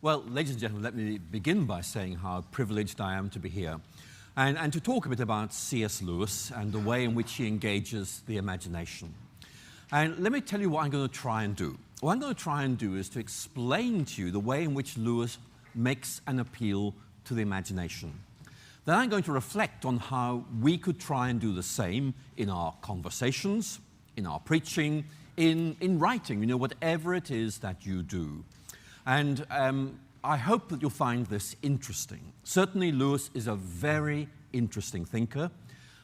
Well, ladies and gentlemen, let me begin by saying how privileged I am to be here and to talk a bit about C.S. Lewis and the way in which he engages the imagination. And let me tell you what I'm going to try and do. What I'm going to try and do is to explain to you the way in which Lewis makes an appeal to the imagination. Then I'm going to reflect on how we could try and do the same in our conversations, in our preaching, in writing, whatever it is that you do. And I hope that you'll find this interesting. Certainly, Lewis is a very interesting thinker.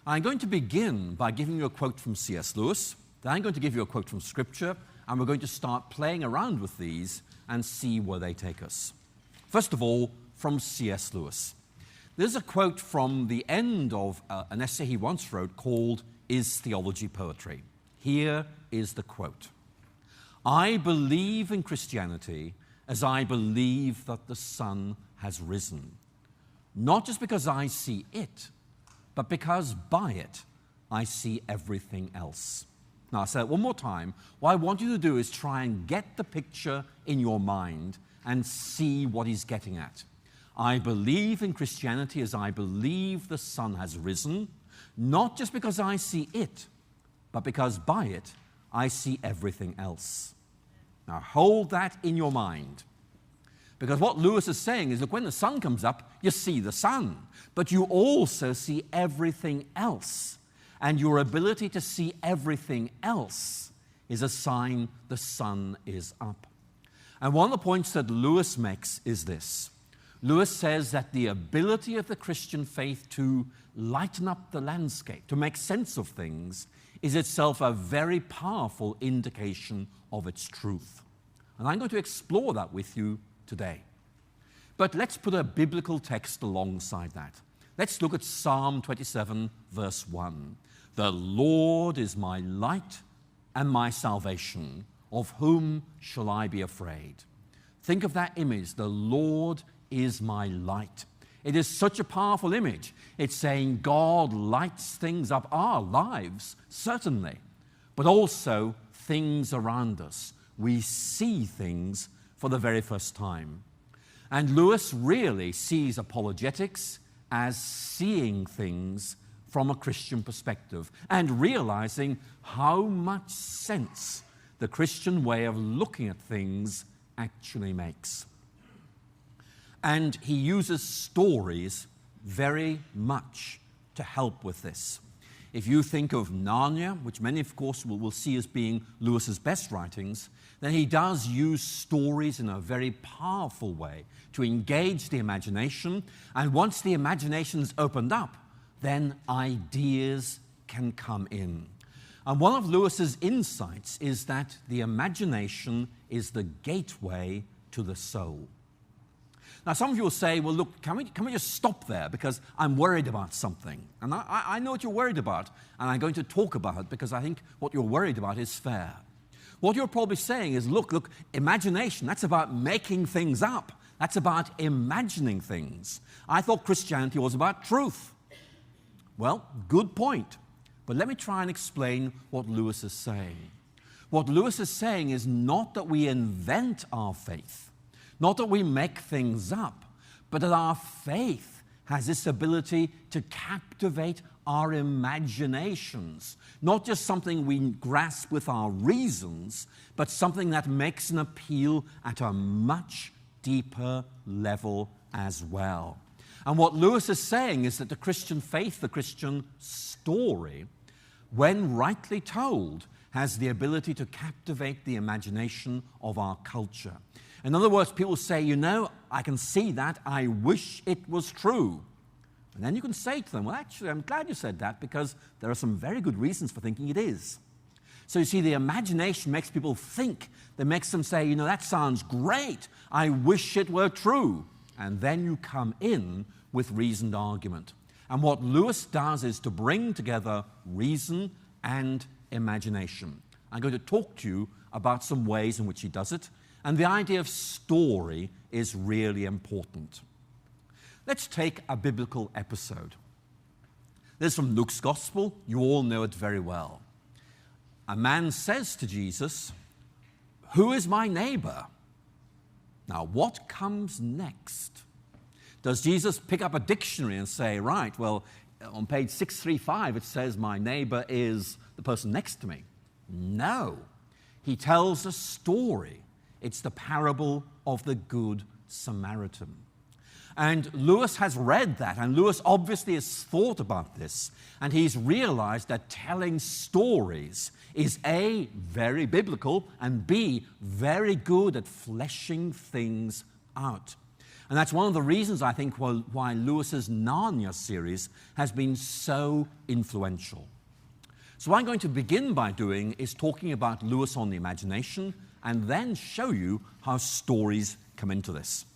I'm going to begin by giving you a quote from C.S. Lewis. Then I'm going to give you a quote from Scripture, and we're going to start playing around with these and see where they take us. First of all, from C.S. Lewis. There's a quote from the end of an essay he once wrote called "Is Theology Poetry?" Here is the quote. "I believe in Christianity as I believe that the sun has risen, not just because I see it, but because by it I see everything else." Now, I'll say it one more time. What I want you to do is try and get the picture in your mind and see what he's getting at. I believe in Christianity as I believe the sun has risen, not just because I see it, but because by it I see everything else. Now, hold that in your mind. Because what Lewis is saying is, look, when the sun comes up, you see the sun, but you also see everything else. And your ability to see everything else is a sign the sun is up. And one of the points that Lewis makes is this. Lewis says that the ability of the Christian faith to lighten up the landscape, to make sense of things, is itself a very powerful indication of its truth. And I'm going to explore that with you today. But let's put a biblical text alongside that. Let's look at Psalm 27, verse 1. "The Lord is my light and my salvation. Of whom shall I be afraid?" Think of that image. The Lord is my light. It is such a powerful image. It's saying God lights things up, our lives, certainly, but also things around us. We see things for the very first time. And Lewis really sees apologetics as seeing things from a Christian perspective and realizing how much sense the Christian way of looking at things actually makes. And he uses stories very much to help with this. If you think of Narnia, which many, of course, will see as being Lewis's best writings, then he does use stories in a very powerful way to engage the imagination. And once the imagination's opened up, then ideas can come in. And one of Lewis's insights is that the imagination is the gateway to the soul. Now, some of you will say, well, look, can we just stop there because I'm worried about something. And I know what you're worried about, and I'm going to talk about it because I think what you're worried about is fair. What you're probably saying is, look, imagination, that's about making things up. That's about imagining things. I thought Christianity was about truth. Well, good point. But let me try and explain what Lewis is saying. What Lewis is saying is not that we invent our faith, not that we make things up, but that our faith has this ability to captivate our imaginations. Not just something we grasp with our reasons, but something that makes an appeal at a much deeper level as well. And what Lewis is saying is that the Christian faith, the Christian story, when rightly told, has the ability to captivate the imagination of our culture. In other words, people say, I can see that, I wish it was true. And then you can say to them, well, actually, I'm glad you said that because there are some very good reasons for thinking it is. So you see, the imagination makes people think. That makes them say, that sounds great. I wish it were true. And then you come in with reasoned argument. And what Lewis does is to bring together reason and imagination. I'm going to talk to you about some ways in which he does it. And the idea of story is really important. Let's take a biblical episode. This is from Luke's Gospel. You all know it very well. A man says to Jesus, "Who is my neighbor?" Now, what comes next? Does Jesus pick up a dictionary and say, right, well, on page 635 it says my neighbor is the person next to me? No. He tells a story. It's the parable of the Good Samaritan. And Lewis has read that, and Lewis obviously has thought about this, and he's realized that telling stories is A, very biblical, and B, very good at fleshing things out. And that's one of the reasons, I think, why Lewis's Narnia series has been so influential. So what I'm going to begin by doing is talking about Lewis on the imagination, and then show you how stories come into this.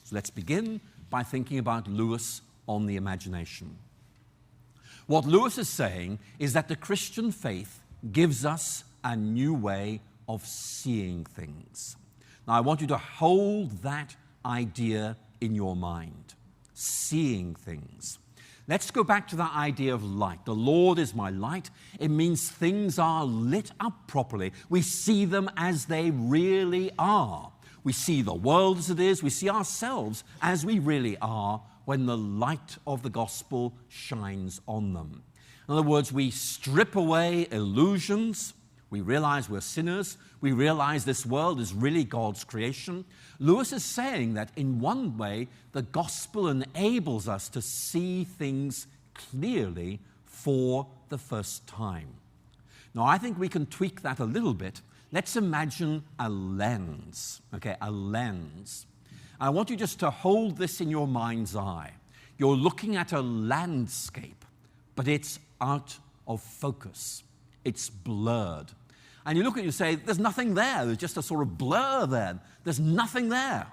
So let's begin by thinking about Lewis on the imagination. What Lewis is saying is that the Christian faith gives us a new way of seeing things. Now, I want you to hold that idea in your mind. Seeing things. Let's go back to that idea of light. The Lord is my light. It means things are lit up properly. We see them as they really are. We see the world as it is. We see ourselves as we really are when the light of the gospel shines on them. In other words, we strip away illusions. We realize we're sinners. We realize this world is really God's creation. Lewis is saying that in one way, the gospel enables us to see things clearly for the first time. Now, I think we can tweak that a little bit. Let's imagine a lens, okay, a lens. I want you just to hold this in your mind's eye. You're looking at a landscape, but it's out of focus. It's blurred. And you look at it and you say, there's nothing there. There's just a sort of blur there. There's nothing there.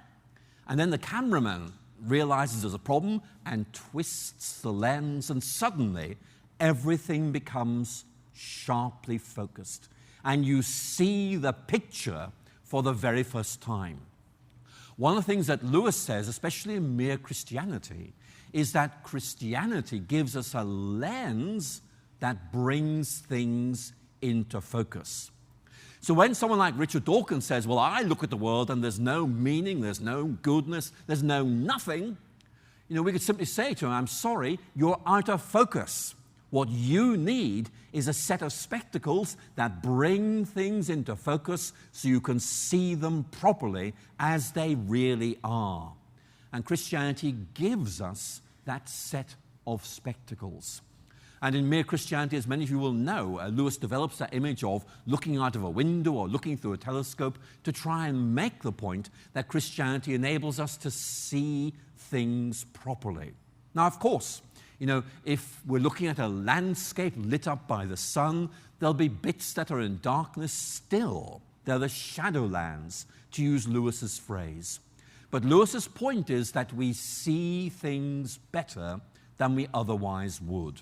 And then the cameraman realizes there's a problem and twists the lens, and suddenly everything becomes sharply focused. And you see the picture for the very first time. One of the things that Lewis says, especially in Mere Christianity, is that Christianity gives us a lens that brings things into focus. So when someone like Richard Dawkins says, well, I look at the world and there's no meaning, there's no goodness, there's no nothing, we could simply say to him, I'm sorry, you're out of focus. What you need is a set of spectacles that bring things into focus so you can see them properly as they really are. And Christianity gives us that set of spectacles. And in Mere Christianity, as many of you will know, Lewis develops that image of looking out of a window or looking through a telescope to try and make the point that Christianity enables us to see things properly. Now, of course, if we're looking at a landscape lit up by the sun, there'll be bits that are in darkness still. They're the shadowlands, to use Lewis's phrase. But Lewis's point is that we see things better than we otherwise would.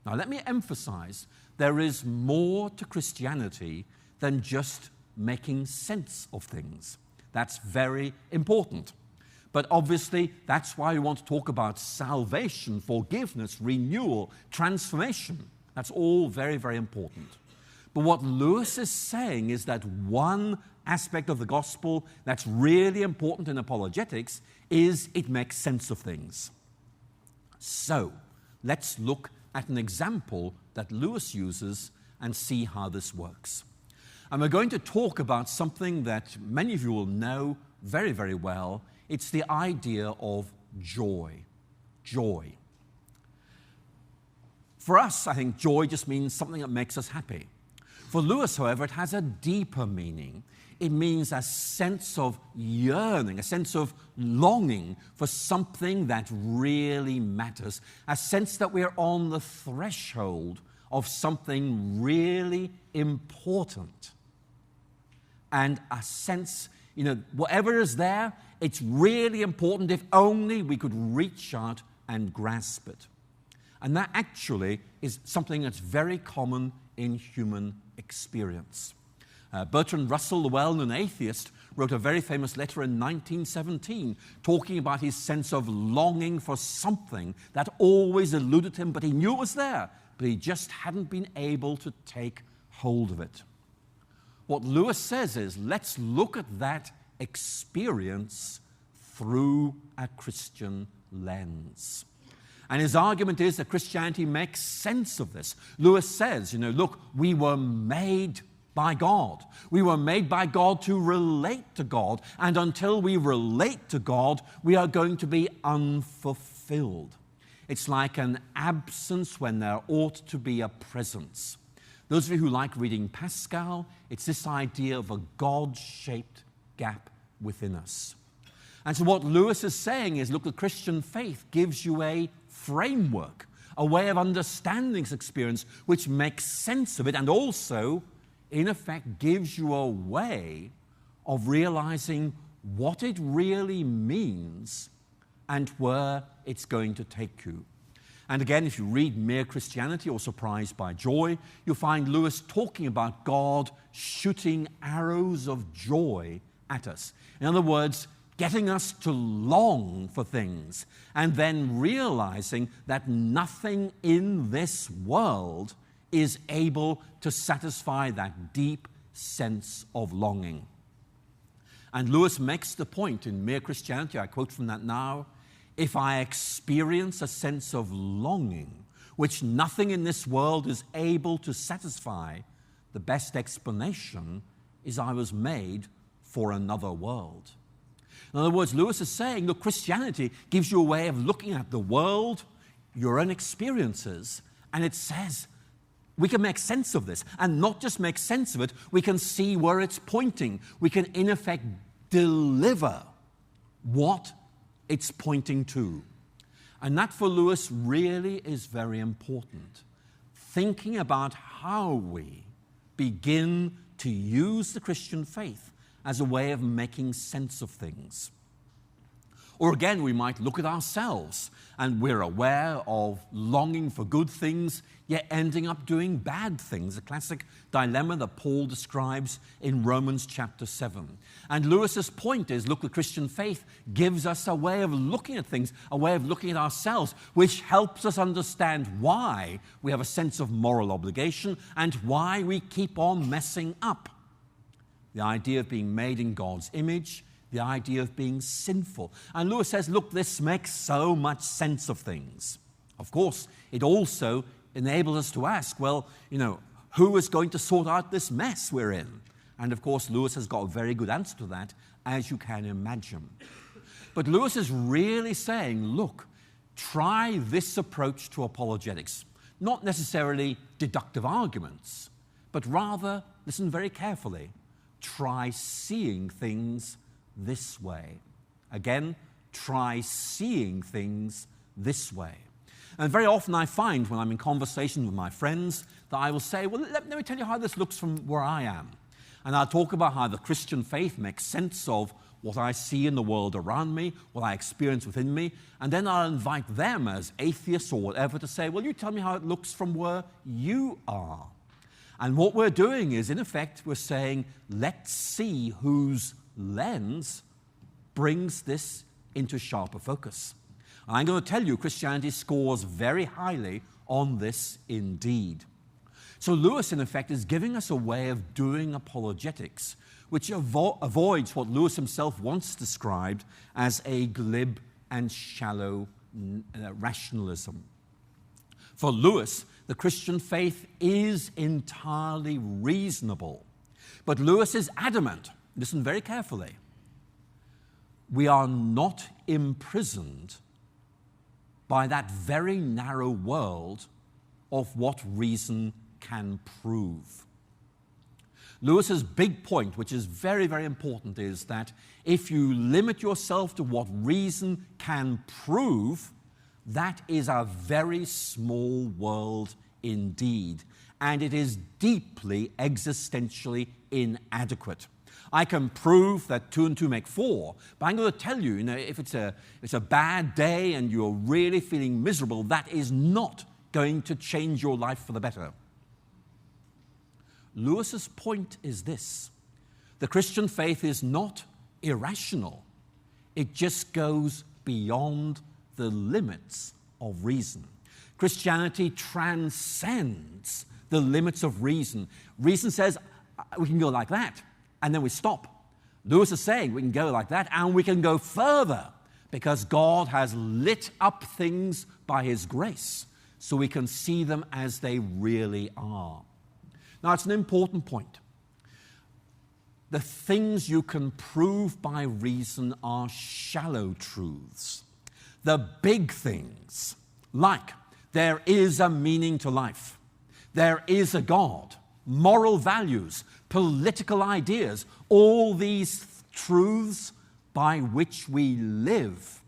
Now, let me emphasize, there is more to Christianity than just making sense of things. That's very important. But obviously, that's why we want to talk about salvation, forgiveness, renewal, transformation. That's all very, very important. But what Lewis is saying is that one aspect of the gospel that's really important in apologetics is it makes sense of things. So, let's look at an example that Lewis uses and see how this works. And we're going to talk about something that many of you will know very, very well. It's the idea of joy. Joy. For us, I think joy just means something that makes us happy. For Lewis, however, it has a deeper meaning. It means a sense of yearning, a sense of longing for something that really matters, a sense that we're on the threshold of something really important, and a sense, whatever is there, it's really important if only we could reach out and grasp it. And that actually is something that's very common in human experience. Bertrand Russell, the well-known atheist, wrote a very famous letter in 1917 talking about his sense of longing for something that always eluded him, but he knew it was there, but he just hadn't been able to take hold of it. What Lewis says is, let's look at that experience through a Christian lens. And his argument is that Christianity makes sense of this. Lewis says, look, we were made by God. We were made by God to relate to God. And until we relate to God, we are going to be unfulfilled. It's like an absence when there ought to be a presence. Those of you who like reading Pascal, it's this idea of a God-shaped gap within us. And so what Lewis is saying is, look, the Christian faith gives you a framework, a way of understanding this experience which makes sense of it, and also, in effect, gives you a way of realizing what it really means and where it's going to take you. And again, if you read Mere Christianity or Surprised by Joy, you'll find Lewis talking about God shooting arrows of joy at us. In other words, getting us to long for things and then realizing that nothing in this world is able to satisfy that deep sense of longing. And Lewis makes the point in Mere Christianity, I quote from that now, if I experience a sense of longing, which nothing in this world is able to satisfy, the best explanation is I was made for another world. In other words, Lewis is saying, look, Christianity gives you a way of looking at the world, your own experiences, and it says we can make sense of this. And not just make sense of it, we can see where it's pointing. We can, in effect, deliver what it's pointing to. And that, for Lewis, really is very important. Thinking about how we begin to use the Christian faith as a way of making sense of things. Or again, we might look at ourselves and we're aware of longing for good things, yet ending up doing bad things, a classic dilemma that Paul describes in Romans chapter 7. And Lewis's point is, look, the Christian faith gives us a way of looking at things, a way of looking at ourselves, which helps us understand why we have a sense of moral obligation and why we keep on messing up. The idea of being made in God's image, the idea of being sinful. And Lewis says, look, this makes so much sense of things. Of course, it also enables us to ask, well, who is going to sort out this mess we're in? And of course, Lewis has got a very good answer to that, as you can imagine. But Lewis is really saying, look, try this approach to apologetics. Not necessarily deductive arguments, but rather, listen very carefully, try seeing things this way. Again, try seeing things this way. And very often I find when I'm in conversation with my friends that I will say, well, let me tell you how this looks from where I am. And I'll talk about how the Christian faith makes sense of what I see in the world around me, what I experience within me, and then I'll invite them as atheists or whatever to say, well, you tell me how it looks from where you are. And what we're doing is, in effect, we're saying, let's see whose lens brings this into sharper focus. And I'm going to tell you, Christianity scores very highly on this indeed. So Lewis, in effect, is giving us a way of doing apologetics, which avoids what Lewis himself once described as a glib and shallow rationalism. For Lewis, the Christian faith is entirely reasonable. But Lewis is adamant, listen very carefully, we are not imprisoned by that very narrow world of what reason can prove. Lewis's big point, which is very, very important, is that if you limit yourself to what reason can prove, that is a very small world indeed, and it is deeply existentially inadequate. I can prove that 2 and 2 make 4, but I'm going to tell you, if it's a bad day and you're really feeling miserable, that is not going to change your life for the better. Lewis's point is this: the Christian faith is not irrational. It just goes beyond the limits of reason. Christianity transcends the limits of reason. Reason says we can go like that, and then we stop. Lewis is saying we can go like that, and we can go further, because God has lit up things by his grace, so we can see them as they really are. Now, it's an important point. The things you can prove by reason are shallow truths. The big things, like there is a meaning to life, there is a God, moral values, political ideas, all these truths by which we live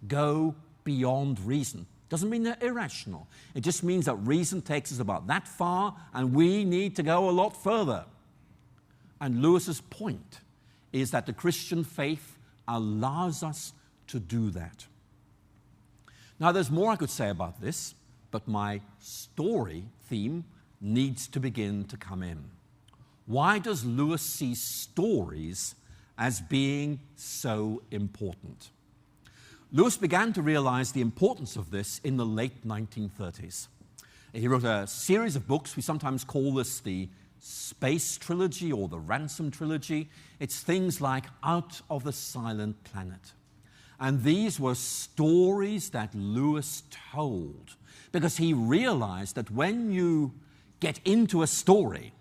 go beyond reason. Doesn't mean they're irrational. It just means that reason takes us about that far, and we need to go a lot further. And Lewis's point is that the Christian faith allows us to do that. Now, there's more I could say about this, but my story theme needs to begin to come in. Why does Lewis see stories as being so important? Lewis began to realize the importance of this in the late 1930s. He wrote a series of books. We sometimes call this the Space Trilogy or the Ransom Trilogy. It's things like Out of the Silent Planet. And these were stories that Lewis told because he realized that when you get into a story,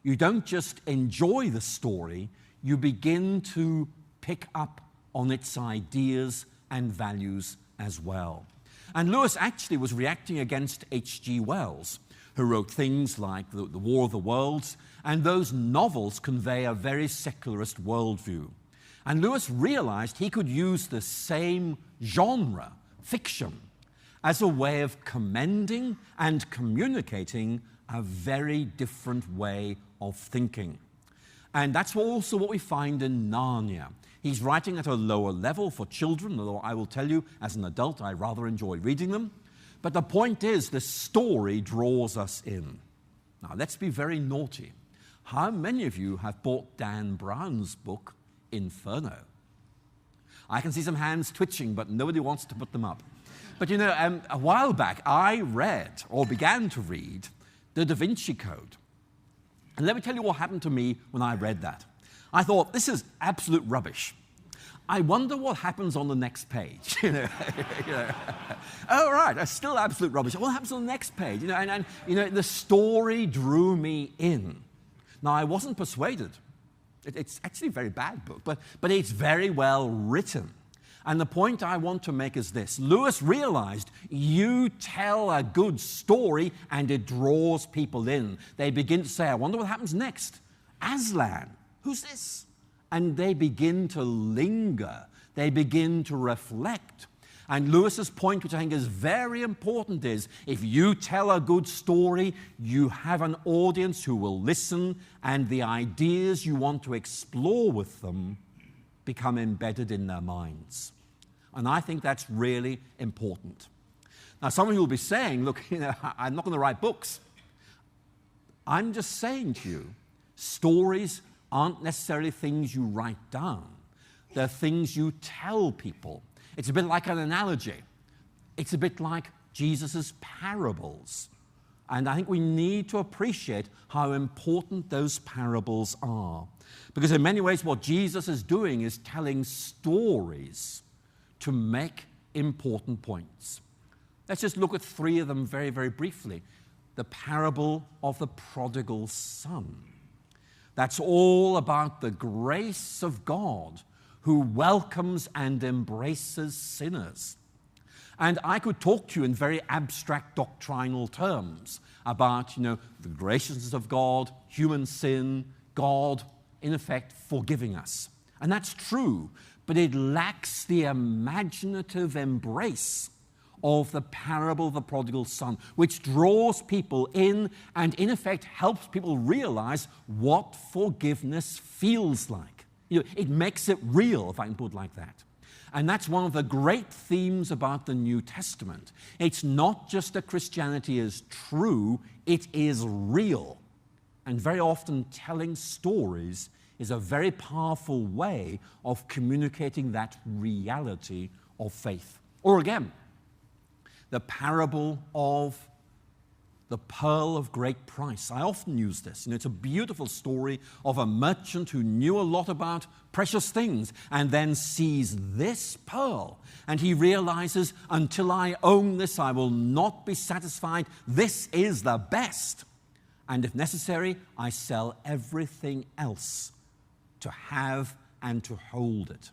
you don't just enjoy the story, you begin to pick up on its ideas and values as well. And Lewis actually was reacting against H.G. Wells, who wrote things like the War of the Worlds, and those novels convey a very secularist worldview. And Lewis realized he could use the same genre, fiction, as a way of commending and communicating a very different way of thinking. And that's also what we find in Narnia. He's writing at a lower level for children, although I will tell you, as an adult, I rather enjoy reading them. But the point is, the story draws us in. Now, let's be very naughty. How many of you have bought Dan Brown's book, Inferno? I can see some hands twitching, but nobody wants to put them up. But you know, a while back, I read, or began to read, The Da Vinci Code. And let me tell you what happened to me when I read that. I thought, this is absolute rubbish. I wonder what happens on the next page. Oh, right, that's still absolute rubbish. What happens on the next page? And the story drew me in. Now, I wasn't persuaded. It's actually a very bad book, but it's very well written. And the point I want to make is this. Lewis realized you tell a good story and it draws people in. They begin to say, I wonder what happens next. Aslan, who's this? And they begin to linger. They begin to reflect. And Lewis's point, which I think is very important, is if you tell a good story, you have an audience who will listen, and the ideas you want to explore with them become embedded in their minds. And I think that's really important. Now, some of you will be saying, look, I'm not going to write books. I'm just saying to you, stories aren't necessarily things you write down. They're things you tell people. It's a bit like an analogy. It's a bit like Jesus' parables. And I think we need to appreciate how important those parables are. Because in many ways, what Jesus is doing is telling stories to make important points. Let's just look at three of them very, very briefly. The parable of the prodigal son. That's all about the grace of God who welcomes and embraces sinners. And I could talk to you in very abstract doctrinal terms about, the graciousness of God, human sin, God, in effect, forgiving us. And that's true, but it lacks the imaginative embrace of the parable of the prodigal son, which draws people in and, in effect, helps people realize what forgiveness feels like. It makes it real, if I can put it like that. And that's one of the great themes about the New Testament. It's not just that Christianity is true, it is real. And very often telling stories is a very powerful way of communicating that reality of faith. Or again, the parable of the pearl of great price. I often use this. It's a beautiful story of a merchant who knew a lot about precious things and then sees this pearl. And he realizes, until I own this, I will not be satisfied. This is the best. And if necessary, I sell everything else to have and to hold it.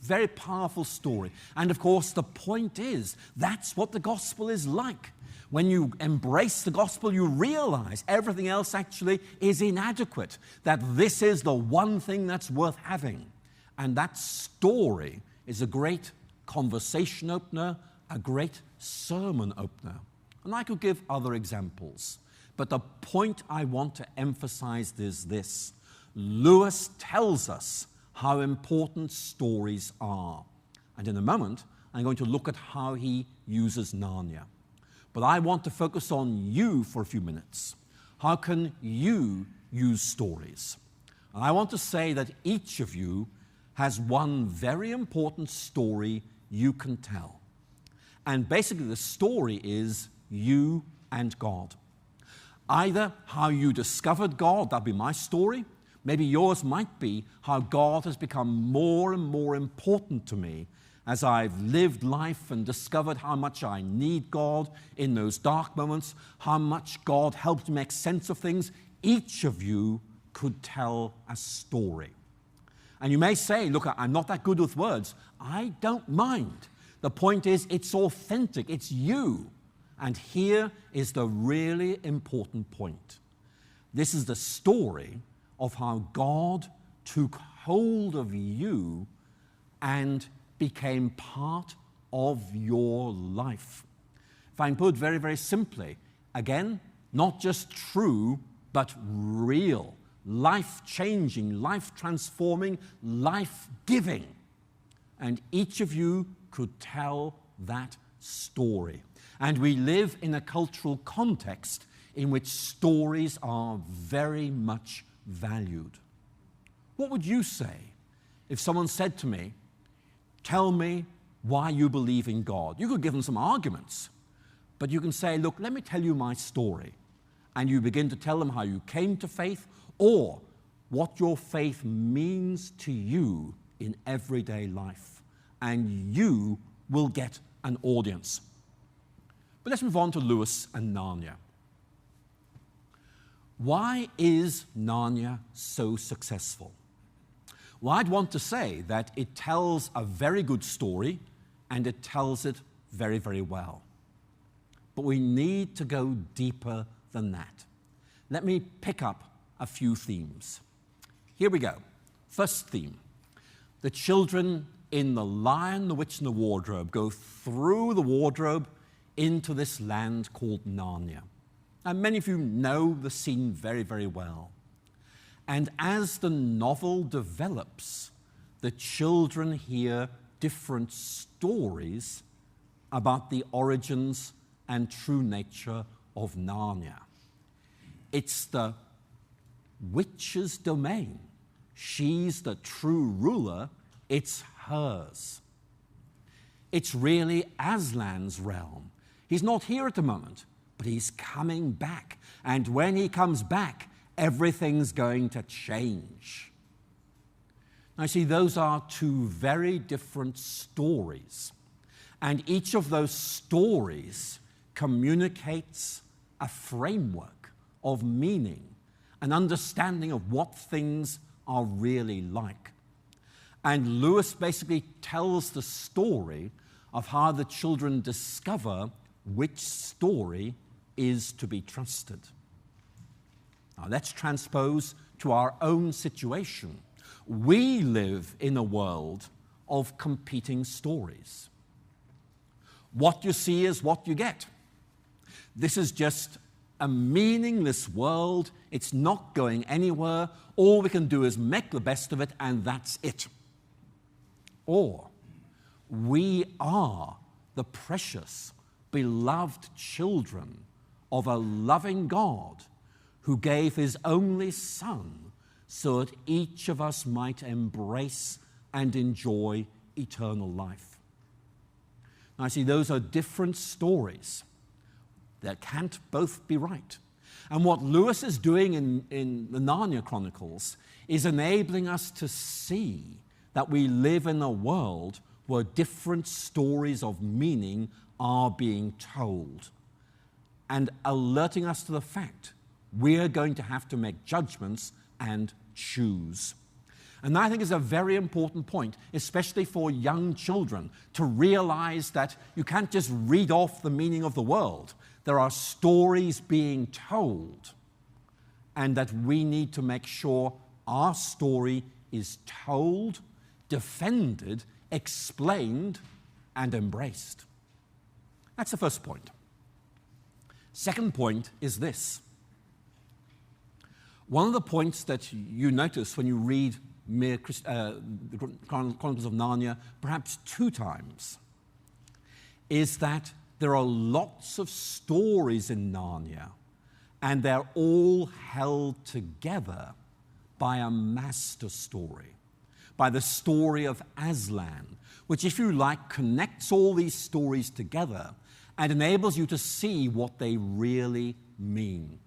Very powerful story. And of course, the point is, that's what the gospel is like. When you embrace the gospel, you realize everything else actually is inadequate, that this is the one thing that's worth having. And that story is a great conversation opener, a great sermon opener. And I could give other examples. But the point I want to emphasize is this. Lewis tells us how important stories are. And in a moment, I'm going to look at how he uses Narnia. But I want to focus on you for a few minutes. How can you use stories? And I want to say that each of you has one very important story you can tell. And basically the story is you and God. Either how you discovered God, that'd be my story. Maybe yours might be how God has become more and more important to me as I've lived life and discovered how much I need God in those dark moments, how much God helped me make sense of things. Each of you could tell a story. And you may say, look, I'm not that good with words. I don't mind. The point is, it's authentic. It's you. And here is the really important point. This is the story of how God took hold of you and became part of your life. If I can put it very, very simply, again, not just true, but real, life-changing, life-transforming, life-giving. And each of you could tell that story. And we live in a cultural context in which stories are very much valued. What would you say if someone said to me, tell me why you believe in God? You could give them some arguments, but you can say, look, let me tell you my story. And you begin to tell them how you came to faith or what your faith means to you in everyday life. And you will get an audience. But let's move on to Lewis and Narnia. Why is Narnia so successful? Well, I'd want to say that it tells a very good story and it tells it very, very well. But we need to go deeper than that. Let me pick up a few themes. Here we go. First theme. The children in The Lion, the Witch, and the Wardrobe go through the wardrobe into this land called Narnia. And many of you know the scene very, very well. And as the novel develops, the children hear different stories about the origins and true nature of Narnia. It's the witch's domain. She's the true ruler. It's hers. It's really Aslan's realm. He's not here at the moment, but he's coming back. And when he comes back, everything's going to change. Now, see, those are two very different stories. And each of those stories communicates a framework of meaning, an understanding of what things are really like. And Lewis basically tells the story of how the children discover which story is to be trusted. Now let's transpose to our own situation. We live in a world of competing stories. What you see is what you get. This is just a meaningless world. It's not going anywhere. All we can do is make the best of it, and that's it. Or we are the precious, beloved children of a loving God who gave his only Son so that each of us might embrace and enjoy eternal life. Now, see, those are different stories. There can't both be right. And what Lewis is doing in the Narnia Chronicles is enabling us to see that we live in a world where different stories of meaning are being told, and alerting us to the fact we're going to have to make judgments and choose. And I think is a very important point, especially for young children, to realize that you can't just read off the meaning of the world. There are stories being told, and that we need to make sure our story is told, defended, explained, and embraced. That's the first point. Second point is this. One of the points that you notice when you read the Chronicles of Narnia, perhaps 2 times, is that there are lots of stories in Narnia, and they're all held together by a master story, by the story of Aslan, which, if you like, connects all these stories together and enables you to see what they really mean.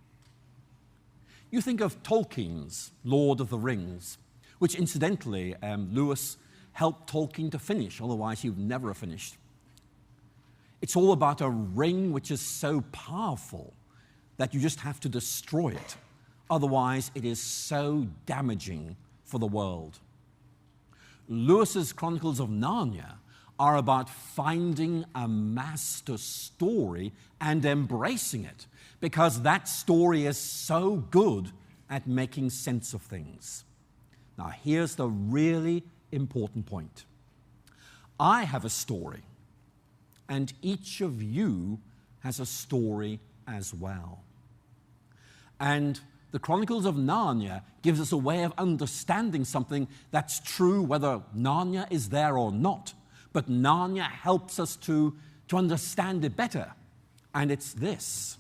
You think of Tolkien's Lord of the Rings, which incidentally Lewis helped Tolkien to finish, otherwise he would never have finished. It's all about a ring which is so powerful that you just have to destroy it. Otherwise, it is so damaging for the world. Lewis's Chronicles of Narnia are about finding a master story and embracing it, because that story is so good at making sense of things. Now, here's the really important point. I have a story, and each of you has a story as well. And the Chronicles of Narnia gives us a way of understanding something that's true whether Narnia is there or not. But Narnia helps us to understand it better. And it's this,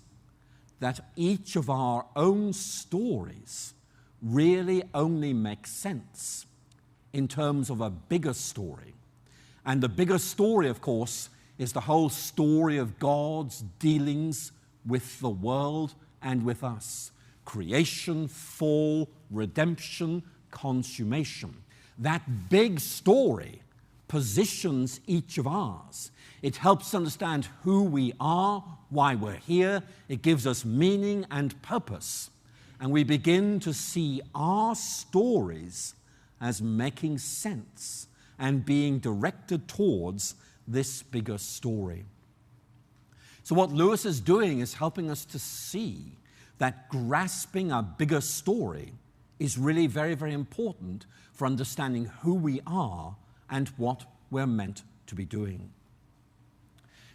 that each of our own stories really only makes sense in terms of a bigger story. And the bigger story, of course, is the whole story of God's dealings with the world and with us. Creation, fall, redemption, consummation. That big story positions each of ours. It helps understand who we are, why we're here. It gives us meaning and purpose. And we begin to see our stories as making sense and being directed towards this bigger story. So what Lewis is doing is helping us to see that grasping a bigger story is really very, very important for understanding who we are and what we're meant to be doing.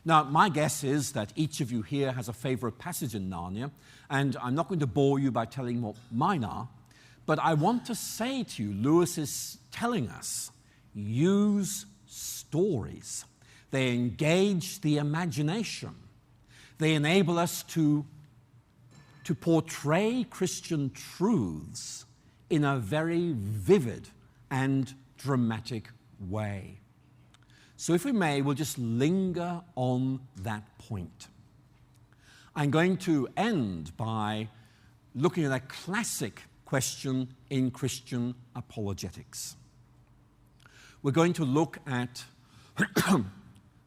Now, my guess is that each of you here has a favorite passage in Narnia, and I'm not going to bore you by telling what mine are, but I want to say to you, Lewis is telling us, use stories. They engage the imagination. They enable us to portray Christian truths in a very vivid and dramatic way. So if we may, we'll just linger on that point. I'm going to end by looking at a classic question in Christian apologetics. We're going to look at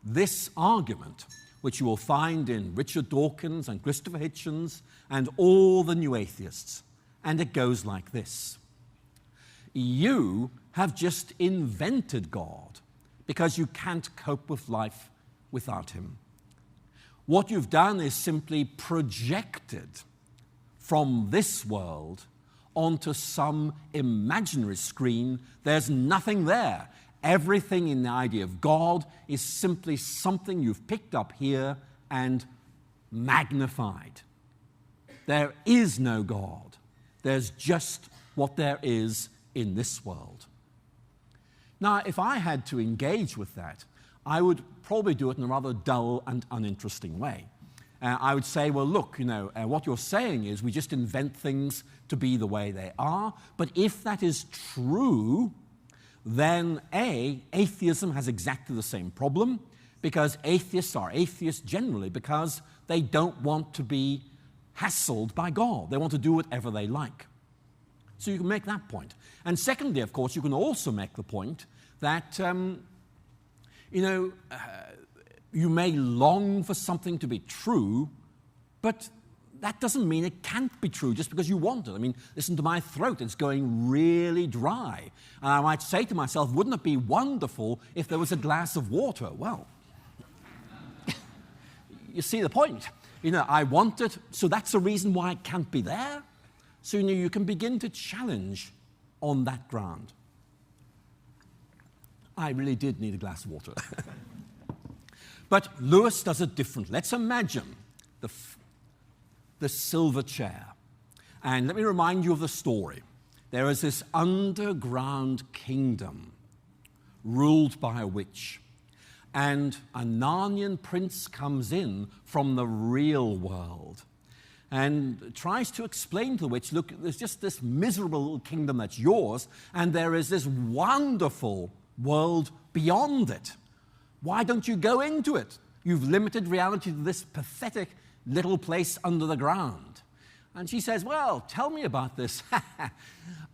this argument, which you will find in Richard Dawkins and Christopher Hitchens and all the new atheists. And it goes like this. You have just invented God because you can't cope with life without him. What you've done is simply projected from this world onto some imaginary screen. There's nothing there. Everything in the idea of God is simply something you've picked up here and magnified. There is no God. There's just what there is in this world. Now, if I had to engage with that, I would probably do it in a rather dull and uninteresting way. I would say, well, look, what you're saying is we just invent things to be the way they are. But if that is true, then A, atheism has exactly the same problem, because atheists are atheists generally because they don't want to be hassled by God. They want to do whatever they like. So you can make that point. And secondly, of course, you can also make the point that, you may long for something to be true, but that doesn't mean it can't be true just because you want it. I mean, listen to my throat. It's going really dry. And I might say to myself, wouldn't it be wonderful if there was a glass of water? Well, you see the point. I want it, so that's a reason why it can't be there. So you can begin to challenge on that ground. I really did need a glass of water. But Lewis does it differently. Let's imagine the silver chair. And let me remind you of the story. There is this underground kingdom ruled by a witch. And a Narnian prince comes in from the real world and tries to explain to the witch, look, there's just this miserable little kingdom that's yours, and there is this wonderful world beyond it. Why don't you go into it? You've limited reality to this pathetic little place under the ground. And she says, well, tell me about this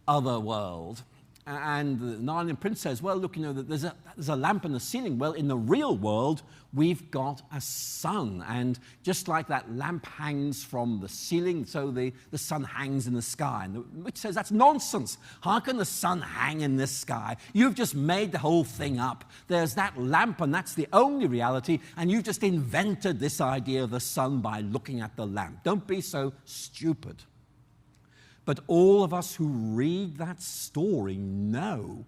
other world. And the Narnian prince says, well, look, there's a lamp in the ceiling. Well, in the real world, we've got a sun. And just like that lamp hangs from the ceiling, so the sun hangs in the sky. And the witch says, that's nonsense. How can the sun hang in this sky? You've just made the whole thing up. There's that lamp, and that's the only reality. And you've just invented this idea of the sun by looking at the lamp. Don't be so stupid. But all of us who read that story know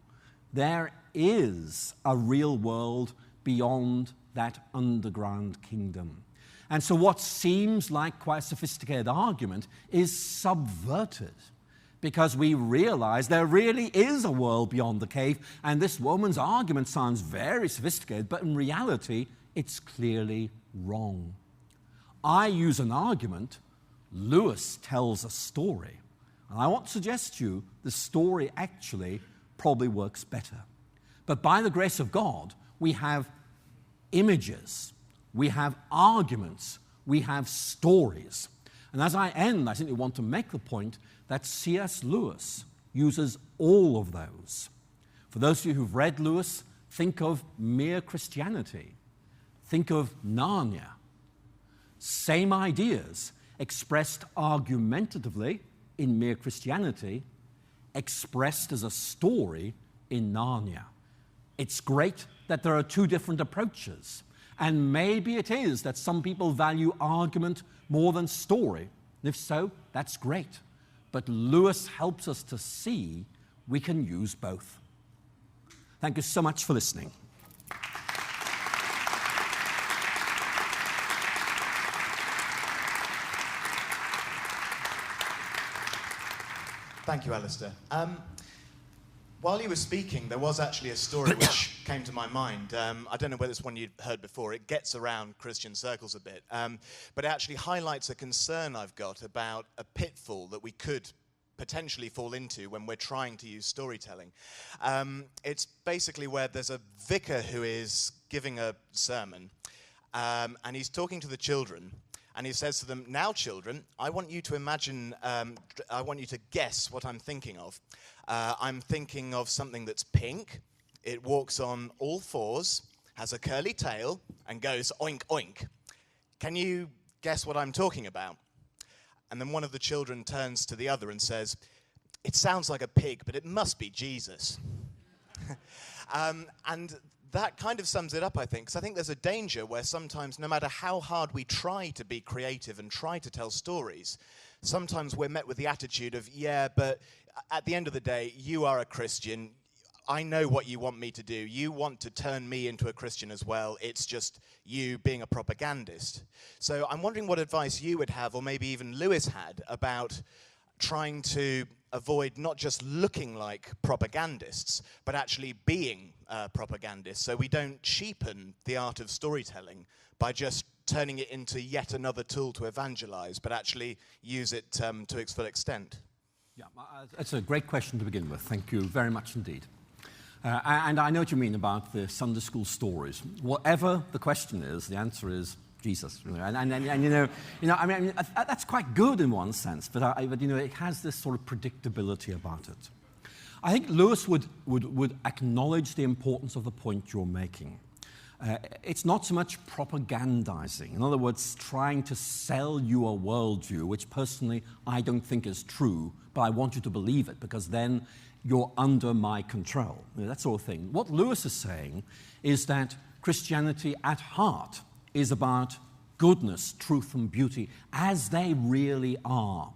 there is a real world beyond that underground kingdom. And so what seems like quite a sophisticated argument is subverted because we realize there really is a world beyond the cave, and this woman's argument sounds very sophisticated, but in reality, it's clearly wrong. I use an argument, Lewis tells a story. And I want to suggest to you the story actually probably works better. But by the grace of God, we have images, we have arguments, we have stories. And as I end, I simply want to make the point that C.S. Lewis uses all of those. For those of you who've read Lewis, think of Mere Christianity. Think of Narnia. Same ideas expressed argumentatively in Mere Christianity, expressed as a story in Narnia. It's great that there are two different approaches, and maybe it is that some people value argument more than story. And if so, that's great. But Lewis helps us to see we can use both. Thank you so much for listening. Thank you, Allister. While you were speaking, there was actually a story which came to my mind. I don't know whether it's one you'd heard before. It gets around Christian circles a bit. But it actually highlights a concern I've got about a pitfall that we could potentially fall into when we're trying to use storytelling. It's basically where there's a vicar who is giving a sermon, and he's talking to the children. And he says to them, now, children, I want you to imagine, I want you to guess what I'm thinking of. I'm thinking of something that's pink. It walks on all fours, has a curly tail, and goes oink, oink. Can you guess what I'm talking about? And then one of the children turns to the other and says, it sounds like a pig, but it must be Jesus. And that kind of sums it up, I think, because I think there's a danger where sometimes, no matter how hard we try to be creative and try to tell stories, sometimes we're met with the attitude of, yeah, but at the end of the day, you are a Christian. I know what you want me to do. You want to turn me into a Christian as well. It's just you being a propagandist. So I'm wondering what advice you would have, or maybe even Lewis had, about trying to avoid not just looking like propagandists, but actually being propagandists, so we don't cheapen the art of storytelling by just turning it into yet another tool to evangelize, but actually use it to its full extent. Yeah, that's a great question to begin with. Thank you very much indeed. And I know what you mean about the Sunday school stories. Whatever the question is, the answer is Jesus. I mean, that's quite good in one sense, but it has this sort of predictability about it. I think Lewis would acknowledge the importance of the point you're making. It's not so much propagandizing. In other words, trying to sell you a worldview, which personally I don't think is true, but I want you to believe it, because then you're under my control. That sort of thing. What Lewis is saying is that Christianity at heart is about goodness, truth, and beauty as they really are.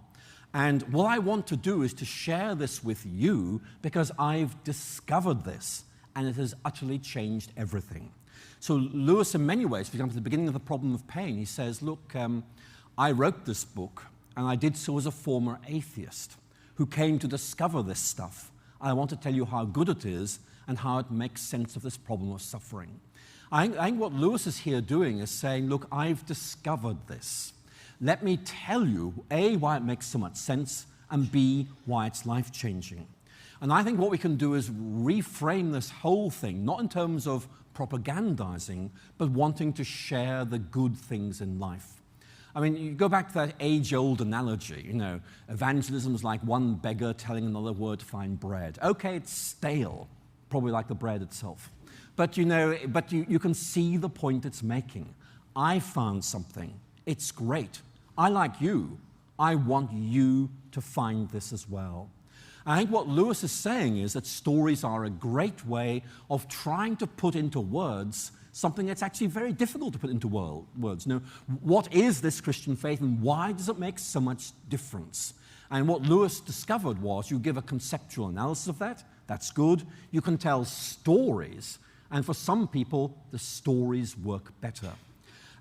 And what I want to do is to share this with you because I've discovered this, and it has utterly changed everything. So Lewis, in many ways, for example, at the beginning of The Problem of Pain, he says, look, I wrote this book, and I did so as a former atheist who came to discover this stuff. I want to tell you how good it is and how it makes sense of this problem of suffering. I think what Lewis is here doing is saying, look, I've discovered this. Let me tell you, A, why it makes so much sense, and B, why it's life-changing. And I think what we can do is reframe this whole thing, not in terms of propagandizing, but wanting to share the good things in life. I mean, you go back to that age-old analogy, evangelism is like one beggar telling another where to find bread. Okay, it's stale, probably like the bread itself. But you can see the point it's making. I found something. It's great. I like you. I want you to find this as well. I think what Lewis is saying is that stories are a great way of trying to put into words something that's actually very difficult to put into words. What is this Christian faith, and why does it make so much difference? And what Lewis discovered was you give a conceptual analysis of that. That's good. You can tell stories, and for some people, the stories work better.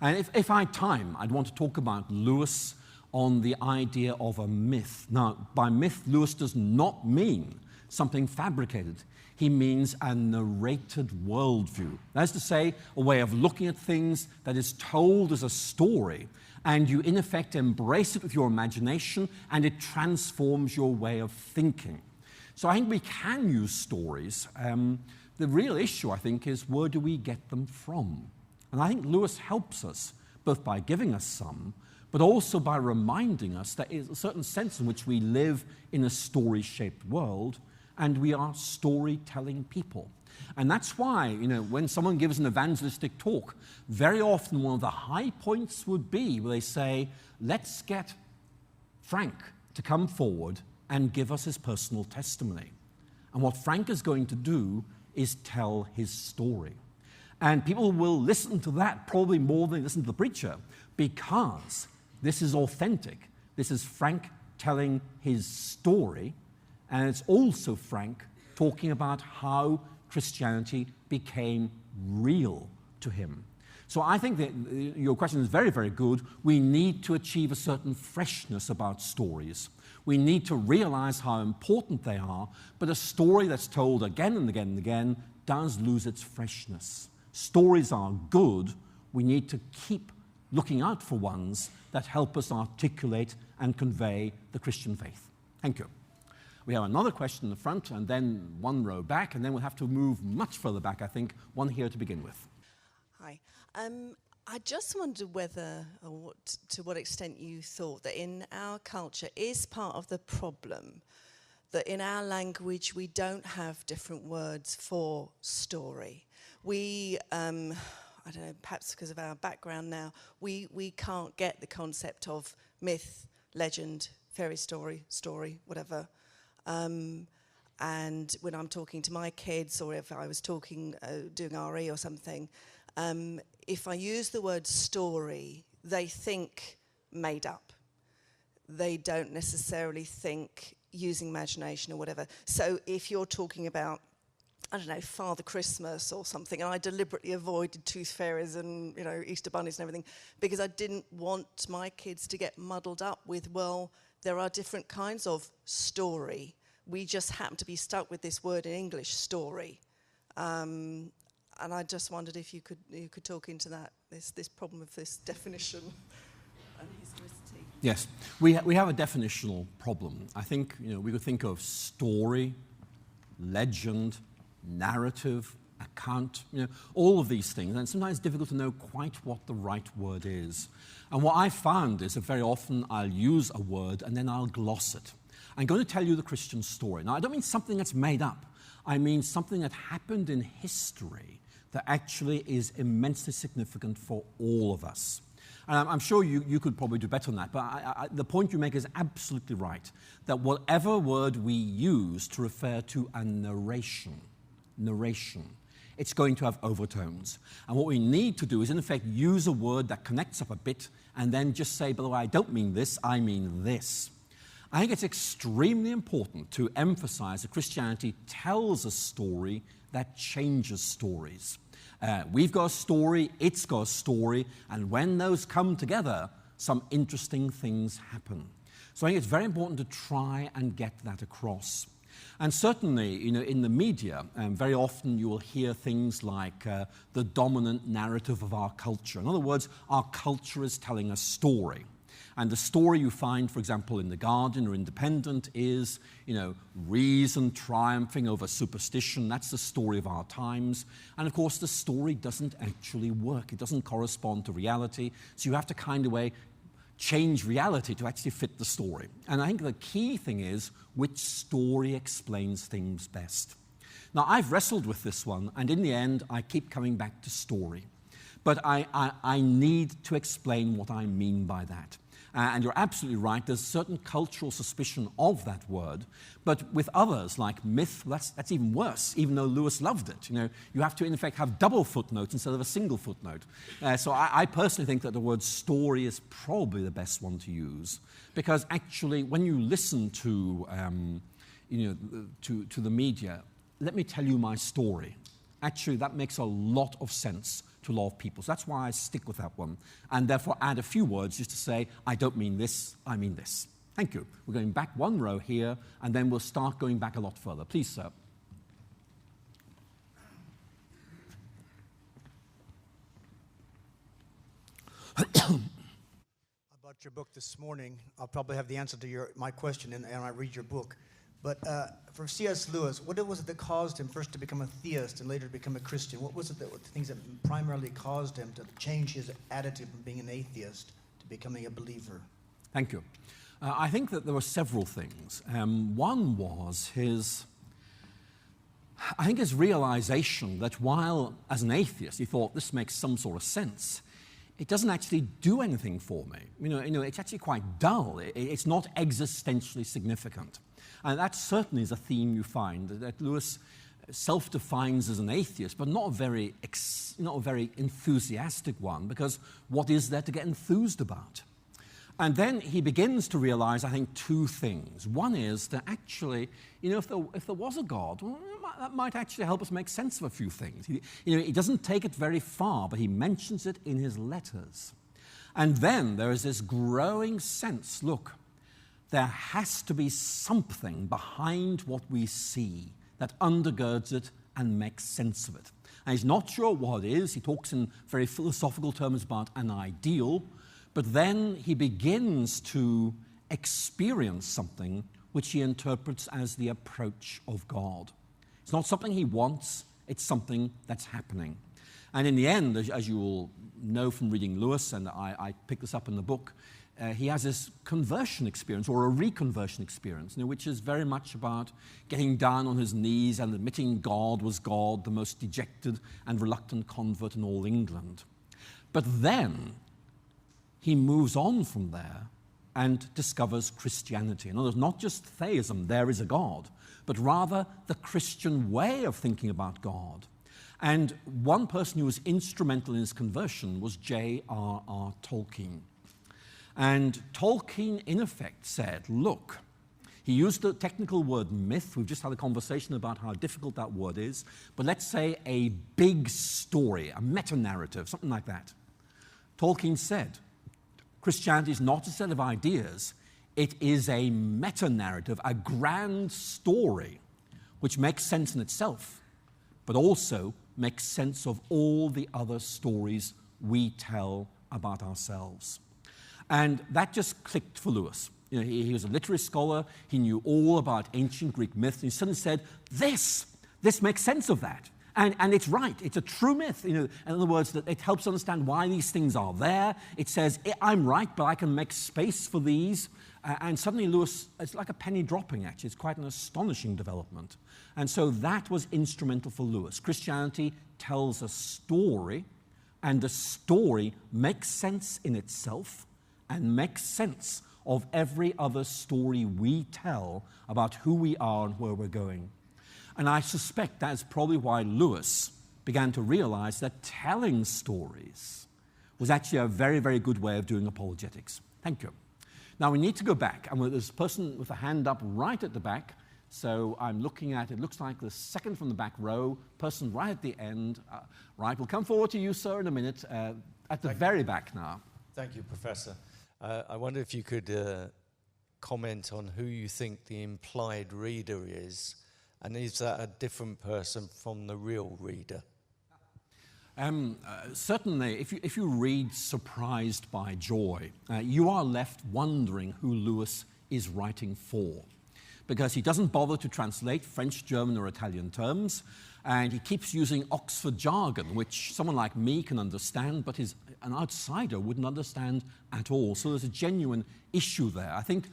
And if I had time, I'd want to talk about Lewis on the idea of a myth. Now, by myth, Lewis does not mean something fabricated. He means a narrated worldview. That is to say, a way of looking at things that is told as a story, and you, in effect, embrace it with your imagination, and it transforms your way of thinking. So I think we can use stories. The real issue, I think, is where do we get them from? And I think Lewis helps us, both by giving us some, but also by reminding us that there's a certain sense in which we live in a story-shaped world, and we are storytelling people. And that's why, when someone gives an evangelistic talk, very often one of the high points would be where they say, let's get Frank to come forward and give us his personal testimony. And what Frank is going to do is tell his story. And people will listen to that probably more than they listen to the preacher, because this is authentic. This is Frank telling his story, and it's also Frank talking about how Christianity became real to him. So I think that your question is very, very good. We need to achieve a certain freshness about stories. We need to realize how important they are, but a story that's told again and again and again does lose its freshness. Stories are good. We need to keep looking out for ones that help us articulate and convey the Christian faith. Thank you. We have another question in the front, and then one row back, and then we'll have to move much further back, I think. One here to begin with. Hi. I just wondered whether, or to what extent you thought that in our culture is part of the problem that in our language we don't have different words for story. We, I don't know, perhaps because of our background now, we can't get the concept of myth, legend, fairy story, whatever. And when I'm talking to my kids, or if I was talking, doing RE or something, if I use the word story, they think made up. They don't necessarily think using imagination or whatever. So if you're talking about, I don't know, Father Christmas or something, and I deliberately avoided tooth fairies and, Easter bunnies and everything, because I didn't want my kids to get muddled up with, well, there are different kinds of story. We just happen to be stuck with this word in English, story. And I just wondered if you could talk into that, this problem of this definition and historicity. Yes, we have a definitional problem. I think we could think of story, legend, narrative, account, all of these things. And it's sometimes difficult to know quite what the right word is. And what I found is that very often I'll use a word and then I'll gloss it. I'm going to tell you the Christian story. Now, I don't mean something that's made up. I mean something that happened in history that actually is immensely significant for all of us. And I'm sure you could probably do better than that, but the point you make is absolutely right, that whatever word we use to refer to a narration, it's going to have overtones. And what we need to do is, in effect, use a word that connects up a bit and then just say, by the way, I don't mean this, I mean this. I think it's extremely important to emphasize that Christianity tells a story that changes stories. We've got a story, it's got a story, and when those come together, some interesting things happen. So I think it's very important to try and get that across. And certainly, in the media, very often you will hear things like the dominant narrative of our culture. In other words, our culture is telling a story. And the story you find, for example, in The Guardian or Independent is, reason triumphing over superstition. That's the story of our times. And of course, the story doesn't actually work. It doesn't correspond to reality. So you have to kind of change reality to actually fit the story. And I think the key thing is which story explains things best. Now, I've wrestled with this one, and in the end, I keep coming back to story. But I need to explain what I mean by that. And you're absolutely right, there's a certain cultural suspicion of that word, but with others, like myth, that's even worse, even though Lewis loved it. You have to, in effect, have double footnotes instead of a single footnote. So I personally think that the word story is probably the best one to use, because actually, when you listen to the media, let me tell you my story. Actually, that makes a lot of sense to a lot of people. So that's why I stick with that one, and therefore add a few words just to say, I don't mean this, I mean this. Thank you. We're going back one row here, and then we'll start going back a lot further. Please, sir. I bought your book this morning. I'll probably have the answer to my question and I read your book. But for C.S. Lewis, what was it that caused him first to become a theist and later to become a Christian? What was it the things that primarily caused him to change his attitude from being an atheist to becoming a believer? Thank you. I think that there were several things. One was his realization that while, as an atheist, he thought this makes some sort of sense, it doesn't actually do anything for me. It's actually quite dull. It's not existentially significant. And that certainly is a theme you find, that Lewis self-defines as an atheist, but not a very enthusiastic one, because what is there to get enthused about? And then he begins to realize, I think, two things. One is that actually, if there was a God, well, that might actually help us make sense of a few things. He doesn't take it very far, but he mentions it in his letters. And then there is this growing sense, look, there has to be something behind what we see that undergirds it and makes sense of it. And he's not sure what it is. He talks in very philosophical terms about an ideal, but then he begins to experience something which he interprets as the approach of God. It's not something he wants, it's something that's happening. And in the end, as you will know from reading Lewis, and I picked this up in the book, he has this conversion experience, or a reconversion experience, which is very much about getting down on his knees and admitting God was God, the most dejected and reluctant convert in all England. But then he moves on from there and discovers Christianity. In other words, not just theism, there is a God, but rather the Christian way of thinking about God. And one person who was instrumental in his conversion was J.R.R. Tolkien. And Tolkien, in effect, said, look, he used the technical word myth. We've just had a conversation about how difficult that word is. But let's say a big story, a meta-narrative, something like that. Tolkien said, Christianity is not a set of ideas. It is a meta-narrative, a grand story, which makes sense in itself, but also makes sense of all the other stories we tell about ourselves. And that just clicked for Lewis. He was a literary scholar. He knew all about ancient Greek myths. And he suddenly said, this This makes sense of that. And it's right. It's a true myth. In other words, that it helps understand why these things are there. It says, I'm right, but I can make space for these. And suddenly Lewis, it's like a penny dropping, actually. It's quite an astonishing development. And so that was instrumental for Lewis. Christianity tells a story, and the story makes sense in itself and makes sense of every other story we tell about who we are and where we're going. And I suspect that's probably why Lewis began to realize that telling stories was actually a very, very good way of doing apologetics. Thank you. Now we need to go back, and there's a person with a hand up right at the back. So I'm looking at, it looks like the second from the back row, person right at the end. Right, we'll come forward to you, sir, in a minute, at the very back now. Thank you, Professor. I wonder if you could comment on who you think the implied reader is, and is that a different person from the real reader? Certainly, if you read Surprised by Joy, you are left wondering who Lewis is writing for, because he doesn't bother to translate French, German, or Italian terms, and he keeps using Oxford jargon, which someone like me can understand, but an outsider wouldn't understand at all. So there's a genuine issue there. I think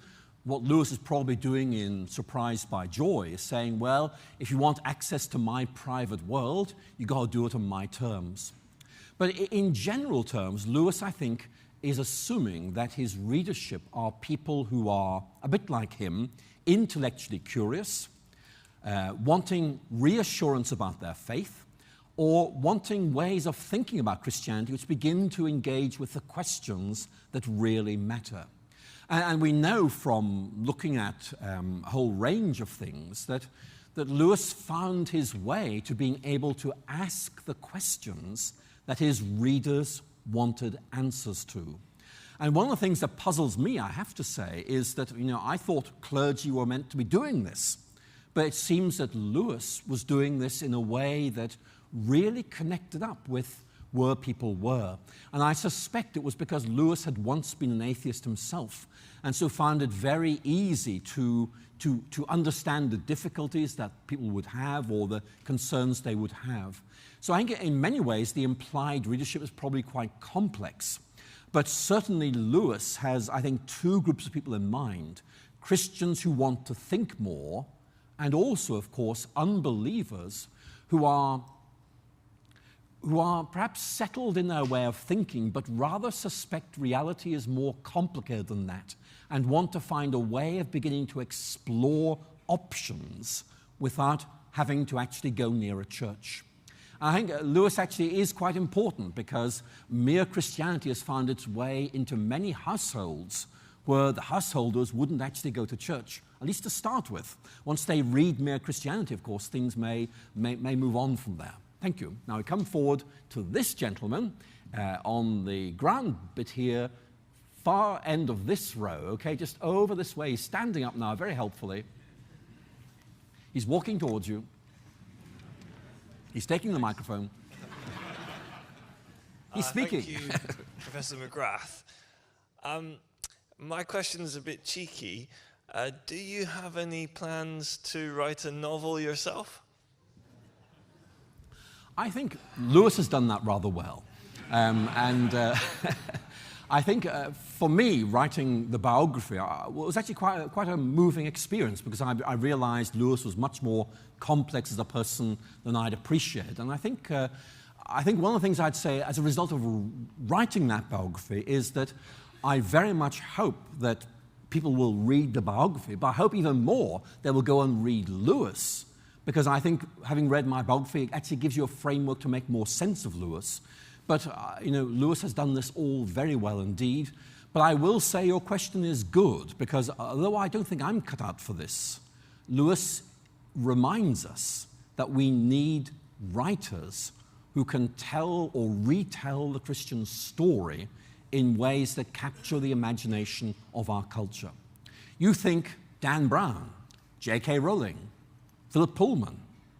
what Lewis is probably doing in Surprised by Joy is saying, well, if you want access to my private world, you got to do it on my terms. But in general terms, Lewis, I think, is assuming that his readership are people who are, a bit like him, intellectually curious, wanting reassurance about their faith, or wanting ways of thinking about Christianity which begin to engage with the questions that really matter. And we know from looking at a whole range of things that Lewis found his way to being able to ask the questions that his readers wanted answers to. And one of the things that puzzles me, I have to say, is that, I thought clergy were meant to be doing this. But it seems that Lewis was doing this in a way that really connected up with where people were. And I suspect it was because Lewis had once been an atheist himself, and so found it very easy to understand the difficulties that people would have or the concerns they would have. So I think in many ways the implied readership is probably quite complex. But certainly Lewis has, I think, two groups of people in mind: Christians who want to think more, and also, of course, unbelievers who are perhaps settled in their way of thinking, but rather suspect reality is more complicated than that, and want to find a way of beginning to explore options without having to actually go near a church. I think Lewis actually is quite important, because mere Christianity has found its way into many households where the householders wouldn't actually go to church, at least to start with. Once they read mere Christianity, of course, things may move on from there. Thank you. Now we come forward to this gentleman on the ground bit here, far end of this row, okay, just over this way. He's standing up now very helpfully. He's walking towards you. He's taking the microphone. He's speaking. Thank you, Professor McGrath. My question's a bit cheeky. Do you have any plans to write a novel yourself? I think Lewis has done that rather well. I think for me, writing the biography was actually quite a moving experience, because I realized Lewis was much more complex as a person than I'd appreciated. And I think one of the things I'd say as a result of writing that biography is that I very much hope that people will read the biography, but I hope even more they will go and read Lewis, because I think having read my biography actually gives you a framework to make more sense of Lewis. But, Lewis has done this all very well indeed. But I will say your question is good, because although I don't think I'm cut out for this, Lewis reminds us that we need writers who can tell or retell the Christian story in ways that capture the imagination of our culture. You think Dan Brown, J.K. Rowling, Philip Pullman,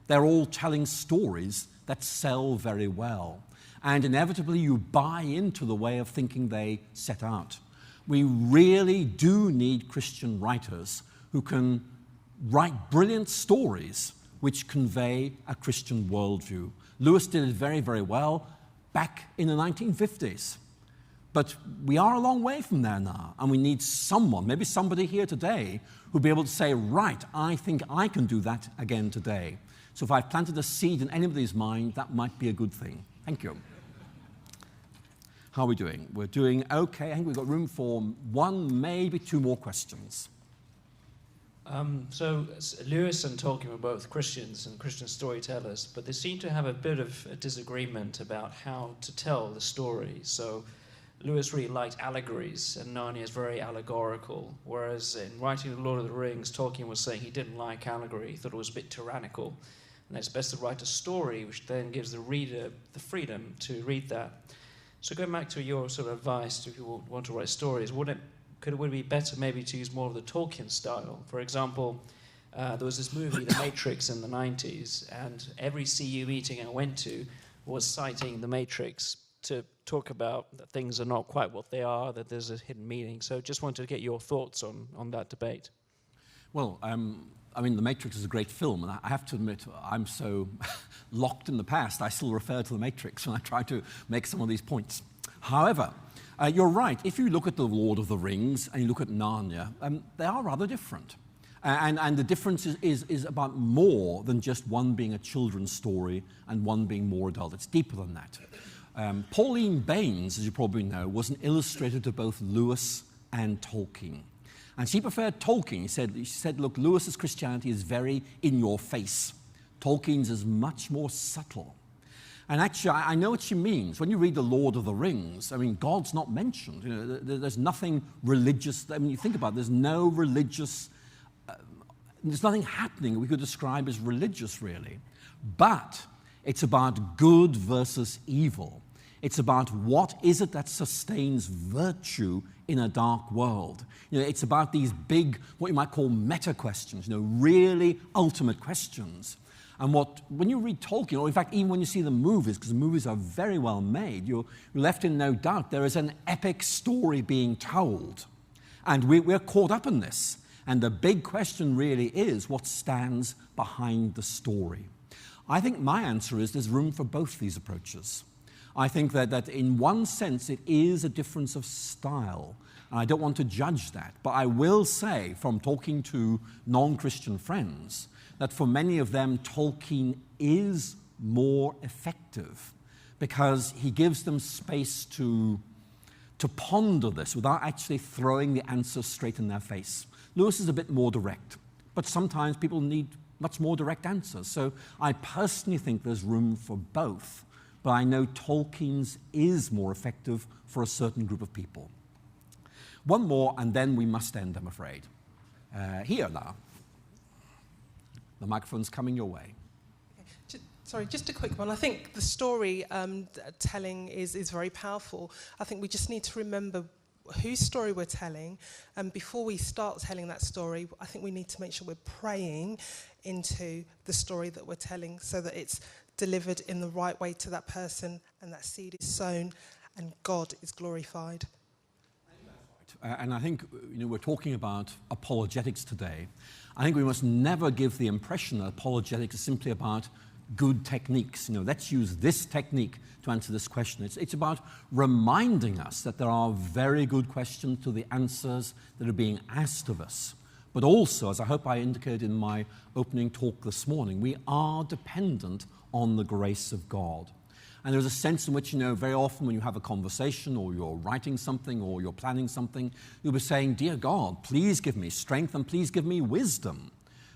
they're all telling stories that sell very well. And inevitably you buy into the way of thinking they set out. We really do need Christian writers who can write brilliant stories which convey a Christian worldview. Lewis did it very, very well back in the 1950s. But we are a long way from there now, and we need someone, maybe somebody here today, who'll be able to say, right, I think I can do that again today. So if I've planted a seed in anybody's mind, that might be a good thing. Thank you. How are we doing? We're doing okay. I think we've got room for one, maybe two more questions. So Lewis and Tolkien were both Christians and Christian storytellers, but they seem to have a bit of a disagreement about how to tell the story. So Lewis really liked allegories, and Narnia is very allegorical, whereas in writing The Lord of the Rings, Tolkien was saying he didn't like allegory, he thought it was a bit tyrannical, and it's best to write a story which then gives the reader the freedom to read that. So going back to your sort of advice to people who want to write stories, would it be better maybe to use more of the Tolkien style? For example, there was this movie, The Matrix, in the 90s, and every CU meeting I went to was citing The Matrix to talk about that things are not quite what they are, that there's a hidden meaning. So just wanted to get your thoughts on that debate. Well, I mean, The Matrix is a great film, and I have to admit, I'm so locked in the past, I still refer to The Matrix when I try to make some of these points. However, you're right. If you look at The Lord of the Rings and you look at Narnia, they are rather different. And the difference is about more than just one being a children's story and one being more adult. It's deeper than that. Pauline Baynes, as you probably know, was an illustrator to both Lewis and Tolkien. And she preferred Tolkien. She said, look, Lewis's Christianity is very in your face. Tolkien's is much more subtle. And actually, I know what she means. When you read The Lord of the Rings, I mean, God's not mentioned. You know, there's nothing religious. I mean, you think about it, there's no religious, there's nothing happening we could describe as religious, really. But it's about good versus evil. It's about what is it that sustains virtue in a dark world. You know, it's about these big, what you might call meta questions, you know, really ultimate questions. And when you read Tolkien, or in fact, even when you see the movies, because the movies are very well made, you're left in no doubt there is an epic story being told. And we're caught up in this. And the big question really is what stands behind the story. I think my answer is there's room for both these approaches. I think that in one sense it is a difference of style, and I don't want to judge that. But I will say, from talking to non-Christian friends, that for many of them, Tolkien is more effective because he gives them space to ponder this without actually throwing the answer straight in their face. Lewis is a bit more direct, but sometimes people need much more direct answers. So I personally think there's room for both, but I know Tolkien's is more effective for a certain group of people. One more, and then we must end, I'm afraid. Here now. The microphone's coming your way. Sorry, just a quick one. I think the story telling is very powerful. I think we just need to remember whose story we're telling, and before we start telling that story, I think we need to make sure we're praying into the story that we're telling so that it's delivered in the right way to that person and that seed is sown and God is glorified. And I think, you know, we're talking about apologetics today. I think we must never give the impression that apologetics is simply about good techniques. You know, let's use this technique to answer this question. It's about reminding us that there are very good questions to the answers that are being asked of us. But also, as I hope I indicated in my opening talk this morning, we are dependent on the grace of God. And there's a sense in which, you know, very often when you have a conversation or you're writing something or you're planning something, you'll be saying, dear God, please give me strength and please give me wisdom.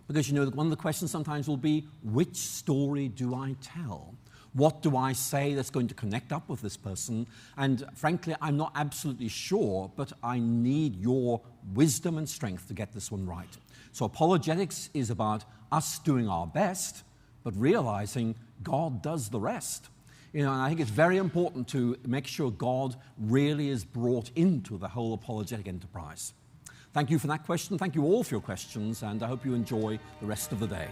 Because, you know, one of the questions sometimes will be, which story do I tell? What do I say that's going to connect up with this person? And frankly, I'm not absolutely sure, but I need your wisdom and strength to get this one right. So apologetics is about us doing our best, but realizing God does the rest. You know, and I think it's very important to make sure God really is brought into the whole apologetic enterprise. Thank you for that question. Thank you all for your questions, and I hope you enjoy the rest of the day.